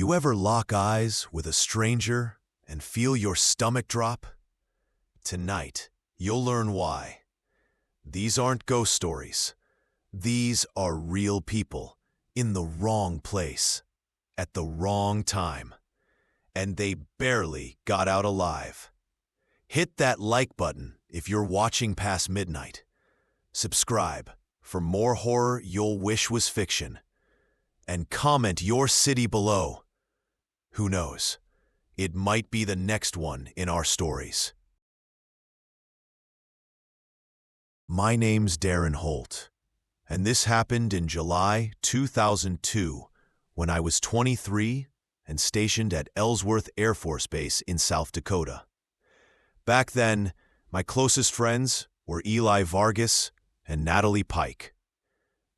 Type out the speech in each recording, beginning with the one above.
You ever lock eyes with a stranger and feel your stomach drop? Tonight, you'll learn why. These aren't ghost stories. These are real people in the wrong place at the wrong time, and they barely got out alive. Hit that like button if you're watching past midnight. Subscribe for more horror you'll wish was fiction. And comment your city below. Who knows? It might be the next one in our stories. My name's Darren Holt, and this happened in July 2002 when I was 23 and stationed at Ellsworth Air Force Base in South Dakota. Back then, my closest friends were Eli Vargas and Natalie Pike.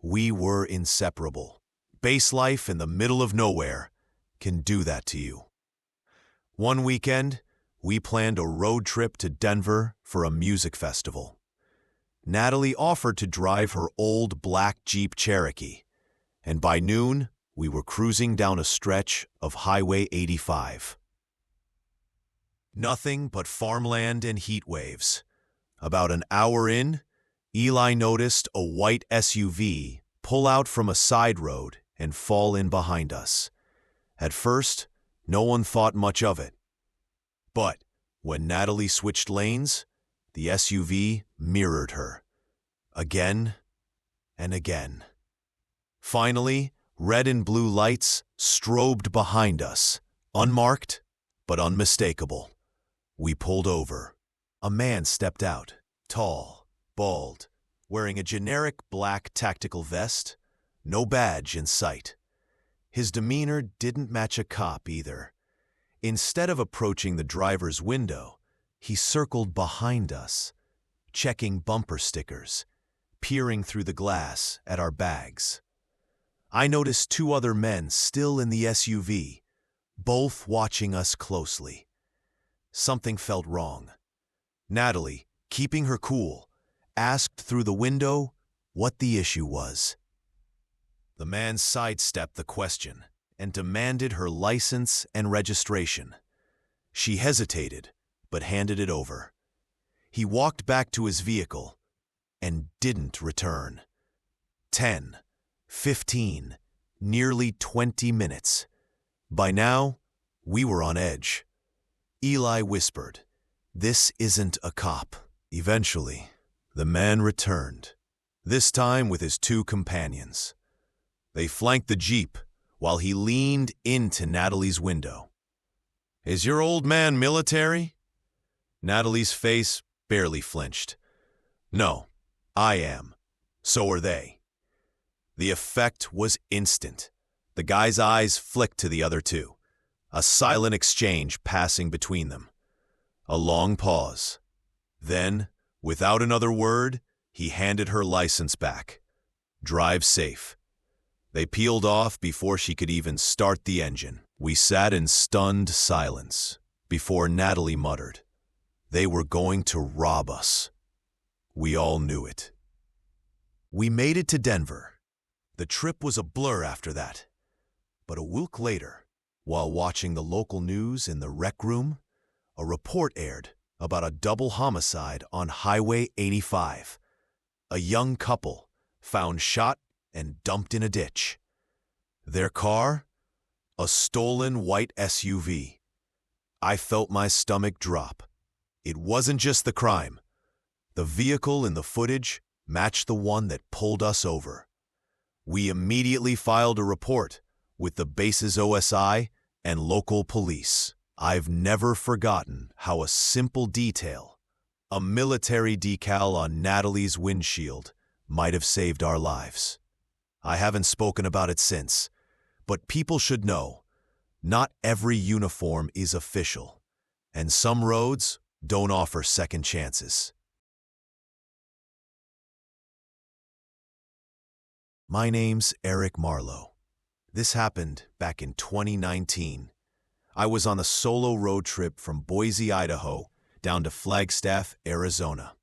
We were inseparable. Base life in the middle of nowhere can do that to you. One weekend, we planned a road trip to Denver for a music festival. Natalie offered to drive her old black Jeep Cherokee, and by noon, we were cruising down a stretch of Highway 85. Nothing but farmland and heat waves. About an hour in, Eli noticed a white SUV pull out from a side road and fall in behind us. At first, no one thought much of it. But when Natalie switched lanes, the SUV mirrored her. Again and again. Finally, red and blue lights strobed behind us, unmarked but unmistakable. We pulled over. A man stepped out, tall, bald, wearing a generic black tactical vest, no badge in sight. His demeanor didn't match a cop either. Instead of approaching the driver's window, he circled behind us, checking bumper stickers, peering through the glass at our bags. I noticed two other men still in the SUV, both watching us closely. Something felt wrong. Natalie, keeping her cool, asked through the window what the issue was. The man sidestepped the question and demanded her license and registration. She hesitated, but handed it over. He walked back to his vehicle and didn't return. 10, 15, nearly 20 minutes. By now, we were on edge. Eli whispered, "This isn't a cop." Eventually, the man returned, this time with his two companions. They flanked the Jeep while he leaned into Natalie's window. "Is your old man military?" Natalie's face barely flinched. "No, I am. So are they." The effect was instant. The guy's eyes flicked to the other two, a silent exchange passing between them. A long pause. Then, without another word, he handed her license back. "Drive safe." They peeled off before she could even start the engine. We sat in stunned silence before Natalie muttered, "They were going to rob us." We all knew it. We made it to Denver. The trip was a blur after that. But a week later, while watching the local news in the rec room, a report aired about a double homicide on Highway 85. A young couple found shot and dumped in a ditch. Their car? A stolen white SUV. I felt my stomach drop. It wasn't just the crime. The vehicle in the footage matched the one that pulled us over. We immediately filed a report with the base's OSI and local police. I've never forgotten how a simple detail, a military decal on Natalie's windshield, might have saved our lives. I haven't spoken about it since, but people should know, not every uniform is official, and some roads don't offer second chances. My name's Eric Marlowe. This happened back in 2019. I was on a solo road trip from Boise, Idaho, down to Flagstaff, Arizona.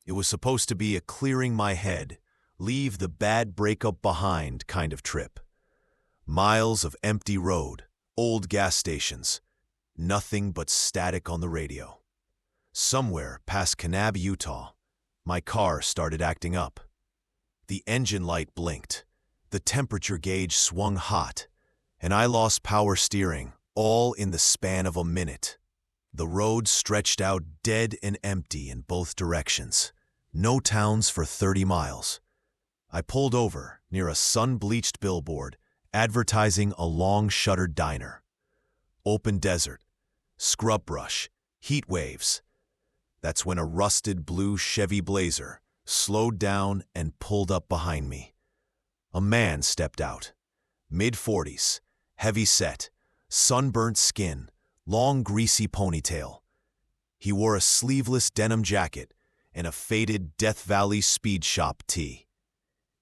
It was supposed to be a clearing my head, leave the bad breakup behind kind of trip. Miles of empty road, Old gas stations. Nothing but static on the radio. Somewhere past Kanab, Utah, my car started acting up. The engine light blinked, the temperature gauge swung hot, and I lost power steering, all in the span of a minute. The road stretched out dead and empty in both directions. No towns for 30 miles. I pulled over near a sun-bleached billboard advertising a long-shuttered diner. Open desert, scrub brush, heat waves. That's when a rusted blue Chevy Blazer slowed down and pulled up behind me. A man stepped out, mid-40s, heavy-set, sunburnt skin, long greasy ponytail. He wore a sleeveless denim jacket and a faded Death Valley Speed Shop tee.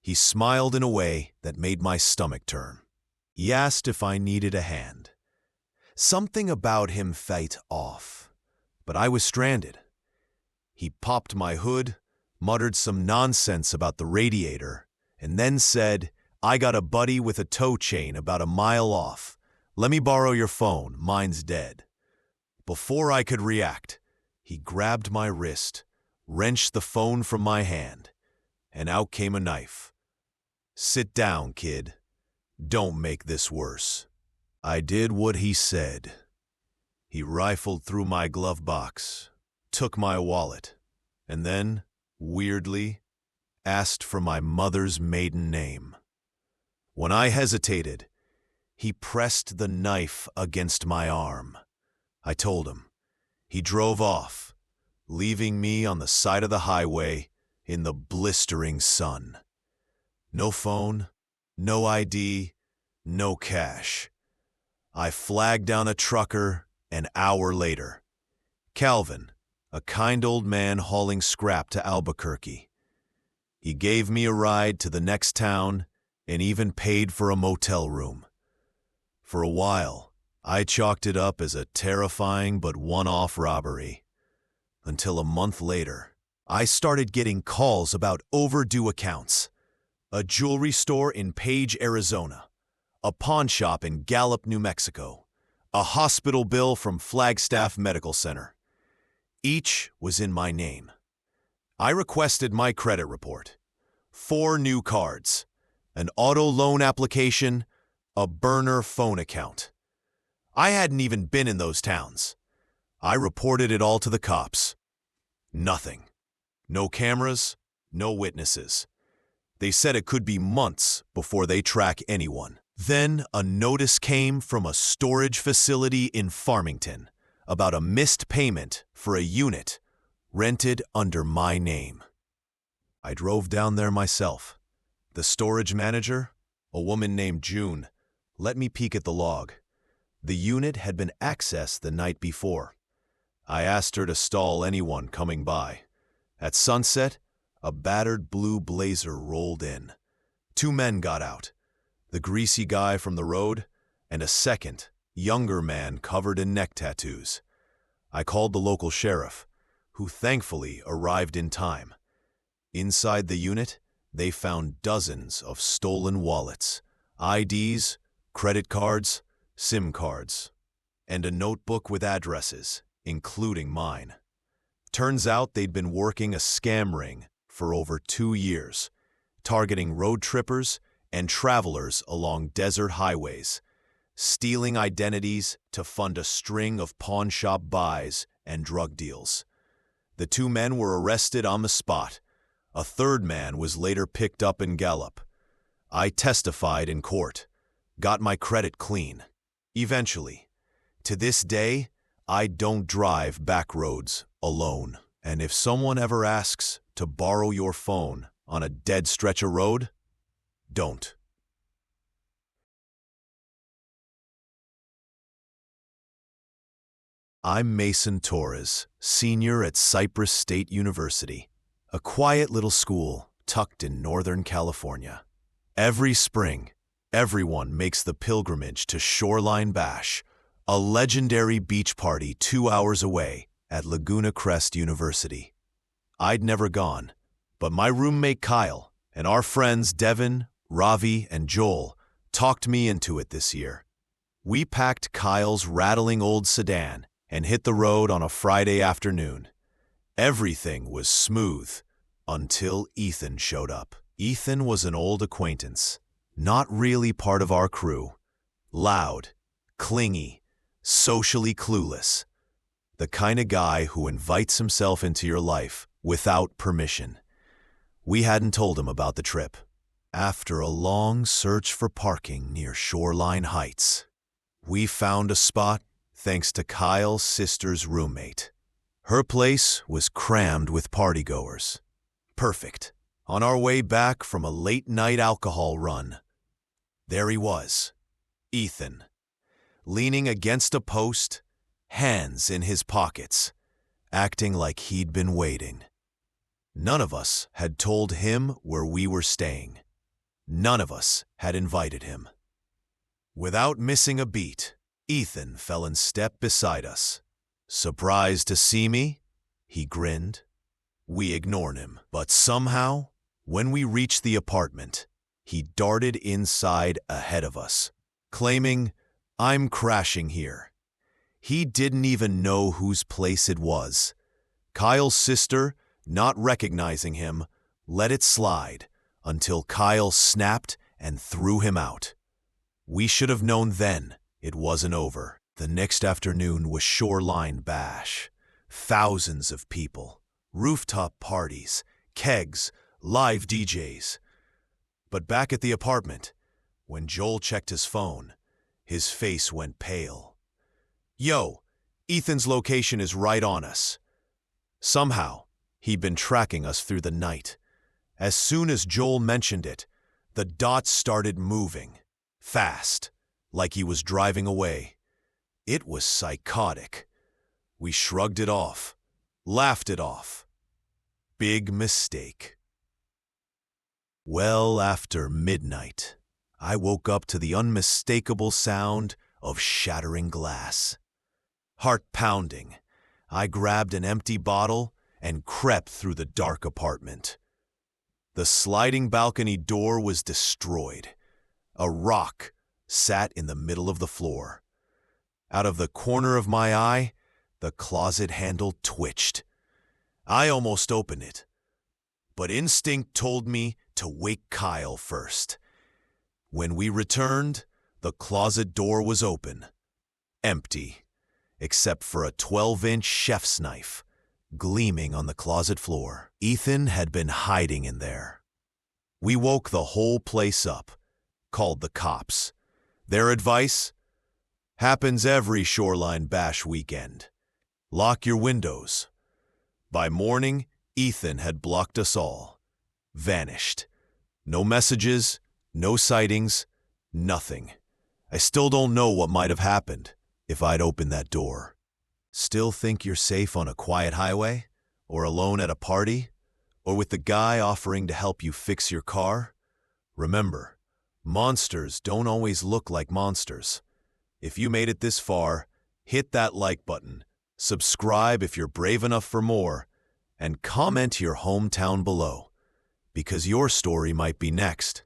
He smiled in a way that made my stomach turn. He asked if I needed a hand. Something about him felt off, but I was stranded. He popped my hood, muttered some nonsense about the radiator, and then said, "I got a buddy with a tow chain about a mile off. Let me borrow your phone, mine's dead." Before I could react, he grabbed my wrist, wrenched the phone from my hand, and out came a knife. "Sit down, kid. Don't make this worse." I did what he said. He rifled through my glove box, took my wallet, and then, weirdly, asked for my mother's maiden name. When I hesitated, he pressed the knife against my arm. I told him. He drove off, leaving me on the side of the highway in the blistering sun. No phone, no ID, no cash. I flagged down a trucker an hour later. Calvin, a kind old man hauling scrap to Albuquerque. He gave me a ride to the next town and even paid for a motel room. For a while, I chalked it up as a terrifying but one-off robbery. Until a month later, I started getting calls about overdue accounts. A jewelry store in Page, Arizona. A pawn shop in Gallup, New Mexico. A hospital bill from Flagstaff Medical Center. Each was in my name. I requested my credit report. 4 new cards. An auto loan application. A burner phone account. I hadn't even been in those towns. I reported it all to the cops. Nothing. No cameras, no witnesses. They said it could be months before they track anyone. Then a notice came from a storage facility in Farmington about a missed payment for a unit rented under my name. I drove down there myself. The storage manager, a woman named June, let me peek at the log. The unit had been accessed the night before. I asked her to stall anyone coming by. At sunset, a battered blue Blazer rolled in. 2 men got out. The greasy guy from the road, and a second, younger man covered in neck tattoos. I called the local sheriff, who thankfully arrived in time. Inside the unit, they found dozens of stolen wallets, IDs, credit cards, SIM cards, and a notebook with addresses, including mine. Turns out they'd been working a scam ring for over 2 years, targeting road trippers and travelers along desert highways, stealing identities to fund a string of pawn shop buys and drug deals. The 2 men were arrested on the spot. A third man was later picked up in Gallup. I testified in court, got my credit clean. Eventually. To this day, I don't drive back roads alone. And if someone ever asks to borrow your phone on a dead stretch of road, don't. I'm Mason Torres, senior at Cypress State University, a quiet little school tucked in Northern California. Every spring, everyone makes the pilgrimage to Shoreline Bash, a legendary beach party 2 hours away at Laguna Crest University. I'd never gone, but my roommate Kyle and our friends Devin, Ravi, and Joel talked me into it this year. We packed Kyle's rattling old sedan and hit the road on a Friday afternoon. Everything was smooth until Ethan showed up. Ethan was an old acquaintance, not really part of our crew. Loud, clingy, socially clueless. The kind of guy who invites himself into your life without permission. We hadn't told him about the trip. After a long search for parking near Shoreline Heights, we found a spot thanks to Kyle's sister's roommate. Her place was crammed with partygoers. Perfect. On our way back from a late-night alcohol run, there he was, Ethan, leaning against a post, hands in his pockets, acting like he'd been waiting. None of us had told him where we were staying. None of us had invited him. Without missing a beat, Ethan fell in step beside us. Surprised to see me? He grinned. We ignored him, but somehow, when we reached the apartment, he darted inside ahead of us, claiming, "I'm crashing here." He didn't even know whose place it was. Kyle's sister, not recognizing him, let it slide until Kyle snapped and threw him out. We should have known then it wasn't over. The next afternoon was Shoreline Bash. Thousands of people, rooftop parties, kegs, live DJs. But back at the apartment, when Joel checked his phone, his face went pale. "Yo, Ethan's location is right on us." Somehow, he'd been tracking us through the night. As soon as Joel mentioned it, the dots started moving. Fast, like he was driving away. It was psychotic. We shrugged it off, laughed it off. Big mistake. Well after midnight, I woke up to the unmistakable sound of shattering glass. Heart pounding, I grabbed an empty bottle and crept through the dark apartment. The sliding balcony door was destroyed. A rock sat in the middle of the floor. Out of the corner of my eye, the closet handle twitched. I almost opened it, but instinct told me to wake Kyle first. When we returned, the closet door was open, empty, except for a 12-inch chef's knife gleaming on the closet floor. Ethan had been hiding in there. We woke the whole place up, called the cops. Their advice? Happens every Shoreline Bash weekend. Lock your windows. By morning, Ethan had blocked us all. Vanished. No messages, no sightings, nothing. I still don't know what might have happened if I'd opened that door. Still think you're safe on a quiet highway? Or alone at a party? Or with the guy offering to help you fix your car? Remember, monsters don't always look like monsters. If you made it this far, hit that like button, subscribe if you're brave enough for more, and comment your hometown below, because your story might be next.